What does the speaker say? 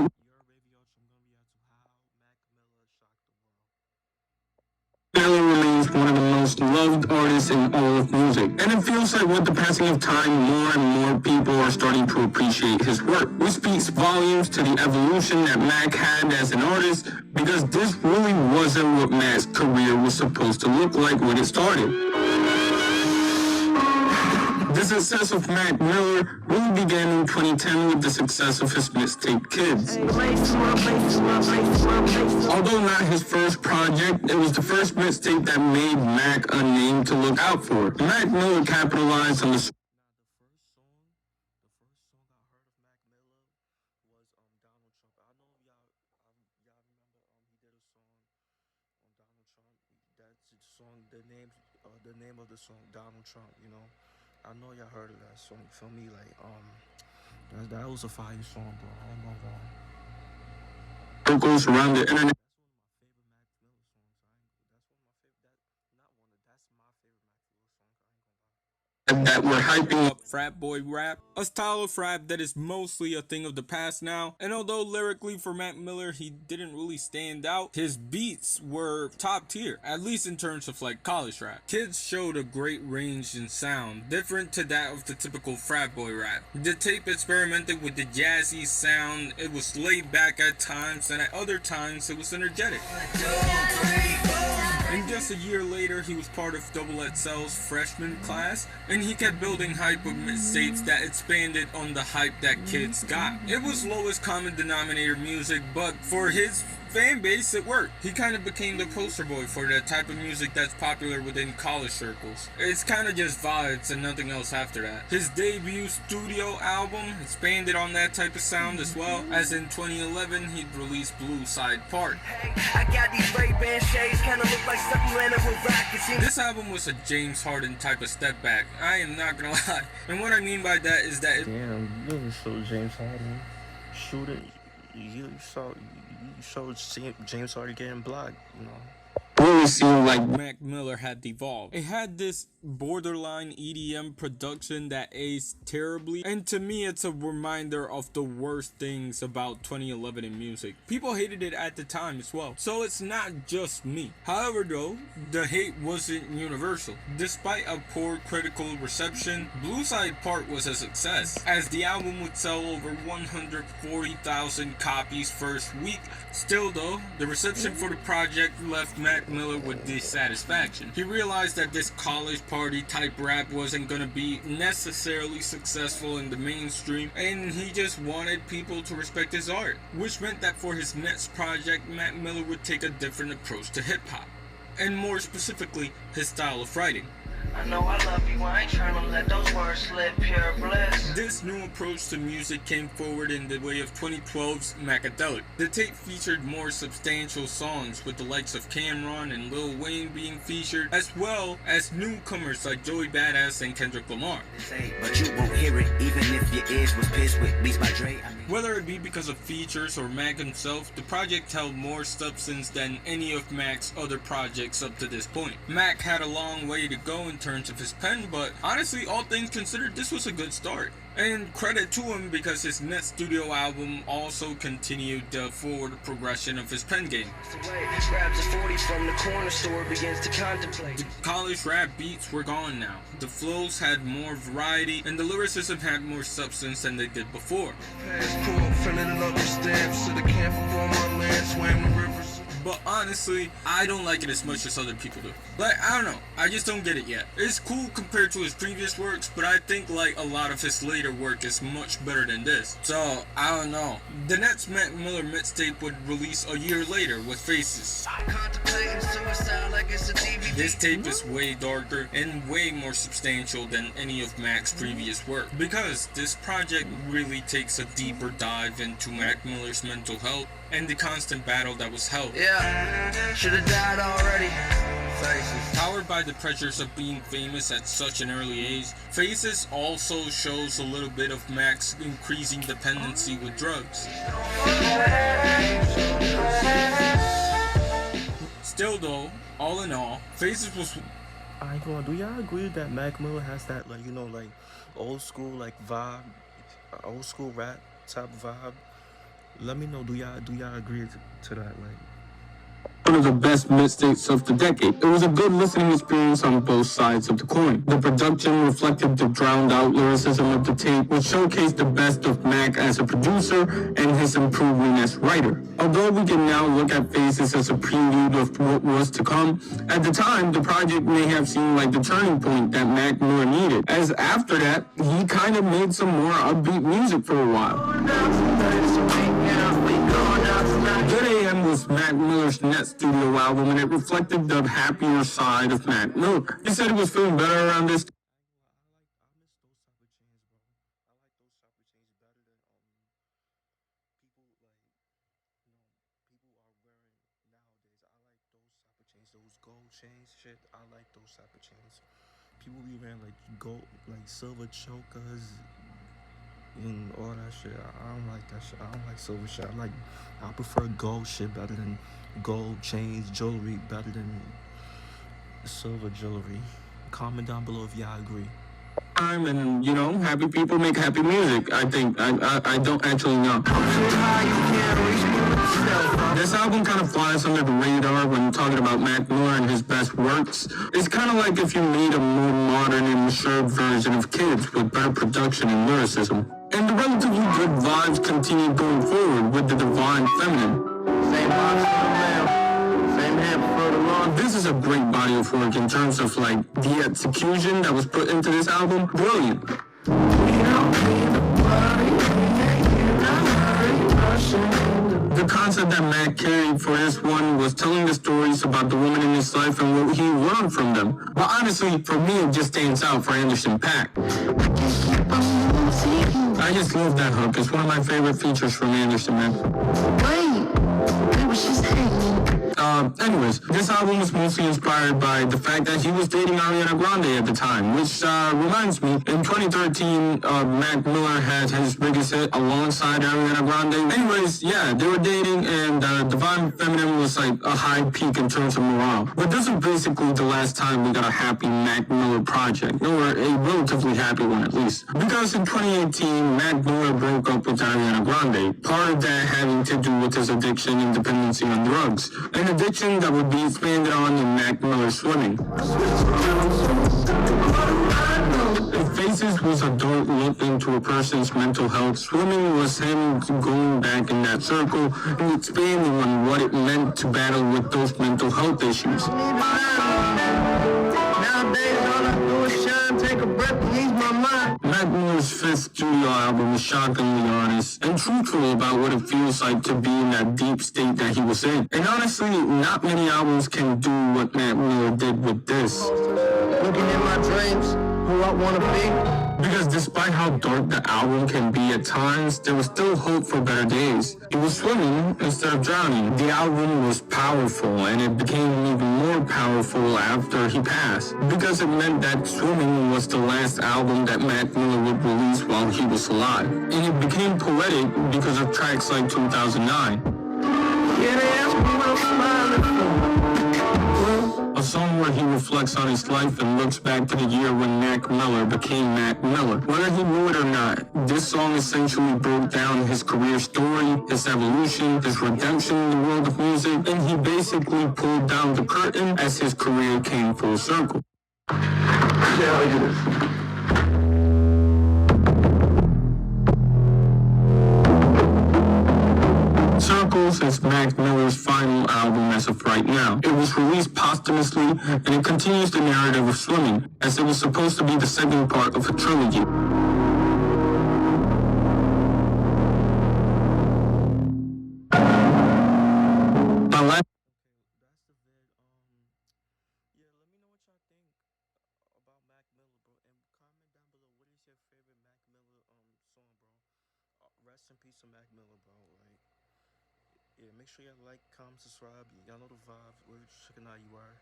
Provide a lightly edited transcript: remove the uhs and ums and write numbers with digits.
Mac Miller remains one of the most loved artists in all of music, and it feels like with the passing of time, more and more people are starting to appreciate his work, which speaks volumes to the evolution that Mac had as an artist, because this really wasn't what Mac's career was supposed to look like when it started. The success of Mac Miller really began in 2010 with the success of his mixtape Kids. Although not his first project, it was the first mixtape that made Mac a name to look out for. Mac Miller capitalized on the The name of the song, Donald Trump. You know, I know y'all heard of that song. You feel me? Like, that was a fire song, bro. I don't know why. circles around the internet. That were hyping up frat boy rap, a style of rap that is mostly a thing of the past now. And although lyrically for Mac Miller he didn't really stand out, his beats were top tier, at least in terms of like college rap. Kids showed a great range in sound, different to that of the typical frat boy rap. The tape experimented with the jazzy sound, it was laid back at times, and at other times it was energetic. And just a year later, he was part of Double XL's freshman class, and he kept building hype with mixtapes that expanded on the hype that Kids got. It was lowest common denominator music, but for his fan base, it worked. He kind of became the poster boy for the type of music that's popular within college circles. It's kind of just vibes and nothing else after that. His debut studio album expanded on that type of sound as well, as in 2011 he'd released Blue Side Park. This album was a James Harden type of step back, I am not gonna lie. And what I mean by that is that damn, you really showed James Harden shooting. You showed James Harden getting blocked, you know. really seemed like Mac Miller had devolved. It had this borderline EDM production that aged terribly, and to me it's a reminder of the worst things about 2011 in music. People hated it at the time as well, so it's not just me. However though, the hate wasn't universal. Despite a poor critical reception, Blue Side Park was a success, as the album would sell over 140,000 copies first week. Still though, the reception for the project left Mac Miller with dissatisfaction. He realized that this college party type rap wasn't gonna be necessarily successful in the mainstream, and he just wanted people to respect his art, which meant that for his next project, Mac Miller would take a different approach to hip-hop, and more specifically, his style of writing. I know I love you, I ain't trying to let those words slip, pure bliss. This new approach to music came forward in the way of 2012's Macadelic. The tape featured more substantial songs, with the likes of Cameron and Lil Wayne being featured, as well as newcomers like Joey Badass and Kendrick Lamar. But you won't hear it, even if your ears was pissed with Beats by Dre. Whether it be because of features or Mac himself, the project held more substance than any of Mac's other projects up to this point. Mac had a long way to go in terms of his pen, but honestly, all things considered, this was a good start. And credit to him because his next studio album also continued the forward progression of his pen game. The college rap beats were gone now. The flows had more variety, and the lyricism had more substance than they did before. But honestly, I don't like it as much as other people do. Like, I don't know, I just don't get it yet. It's cool compared to his previous works, but I think like a lot of his later work is much better than this. So, I don't know. The next Mac Miller mixtape would release a year later with Faces. This tape is way darker and way more substantial than any of Mac's previous work, because this project really takes a deeper dive into Mac Miller's mental health and the constant battle that was held. Yeah, should've died already. Faces. Powered by the pressures of being famous at such an early age, Faces also shows a little bit of Mac's increasing dependency with drugs. Still though, all in all, Faces was... I ain't gonna, do y'all agree that Mac Miller has that, like, you know, like old school like vibe, old school rap type vibe? Let me know. Do y'all agree to that? Like, one of the best mixtapes of the decade. It was a good listening experience on both sides of the coin. The production reflected the drowned out lyricism of the tape, which showcased the best of Mac as a producer and his improvement as writer. Although we can now look at Faces as a prelude of what was to come, at the time the project may have seemed like the turning point that Mac Miller needed, as after that he kind of made some more upbeat music for a while. Good AM was Mac Miller's next studio album, and it reflected the happier side of Mac Miller. He said he was feeling better around this. I miss those type of chains, bro. I like those type of chains better than people like people are wearing nowadays. I like those type of chains, those gold chains, shit. I like those type of chains. People be wearing like gold, like silver chokers and all that shit. I don't like that shit. I don't like silver shit. I prefer gold shit better than gold chains, jewelry better than silver jewelry. Comment down below if y'all agree. Time and happy people make happy music. I think I don't actually know. This album kind of flies under the radar when talking about Mac Miller and his best works. It's kind of like if you made a more modern and mature version of Kids with better production and lyricism. And the relatively good vibes continue going forward with the Divine Feminine. Same box for the lamb, same hand for the lawn. This is a great body of work in terms of like the execution that was put into this album. Brilliant. The concept that Mac carried for this one was telling the stories about the women in his life and what he learned from them. But honestly, for me, it just stands out for Anderson .Paak. I just love that hook. It's one of my favorite features from Anderson, man. Wait, it was just hating. Anyways, this album was mostly inspired by the fact that he was dating Ariana Grande at the time, which reminds me, in 2013, Mac Miller had his biggest hit alongside Ariana Grande. Anyways, yeah, they were dating, and Divine Feminine was like a high peak in terms of morale. But this was basically the last time we got a happy Mac Miller project, or a relatively happy one at least. Because in 2018, Mac Miller broke up with Ariana Grande, part of that having to do with his addiction and dependency on drugs. An addiction that would be expanded on in Mac Miller's Swimming. If Faces was a dark look into a person's mental health, Swimming was him going back in that circle and expanding on what it meant to battle with those mental health issues. Nowadays, all I do is shine, take a breath, and ease my mind. Mac Miller's fifth studio album is shockingly honest and truthful about what it feels like to be in that deep state that he was in. And honestly, not many albums can do what Mac Miller did with this. Looking at my dreams, who I wanna be. Because despite how dark the album can be at times, there was still hope for better days. He was swimming instead of drowning. The album was powerful, and it became even more powerful after he passed, because it meant that Swimming was the last album that Mac Miller would release while he was alive. And it became poetic because of tracks like 2009. Yeah, they ask me what I'm smiling for. A song where he reflects on his life and looks back to the year when Mac Miller became Mac Miller. Whether he knew it or not, this song essentially broke down his career story, his evolution, his redemption in the world of music, and he basically pulled down the curtain as his career came full circle. Yeah, look at this. Circles is Mac Miller's final album as of right now. It was released posthumously, and it continues the narrative of Swimming, as it was supposed to be the second part of a trilogy. That's the vid. Yeah, let me know what y'all think about Mac Miller, bro, and comment down below what is your favorite Mac Miller song, bro. Rest in peace to Mac Miller, bro. Like, yeah, make sure y'all like, comment, subscribe. Y'all know the vibes. We're checking out you are.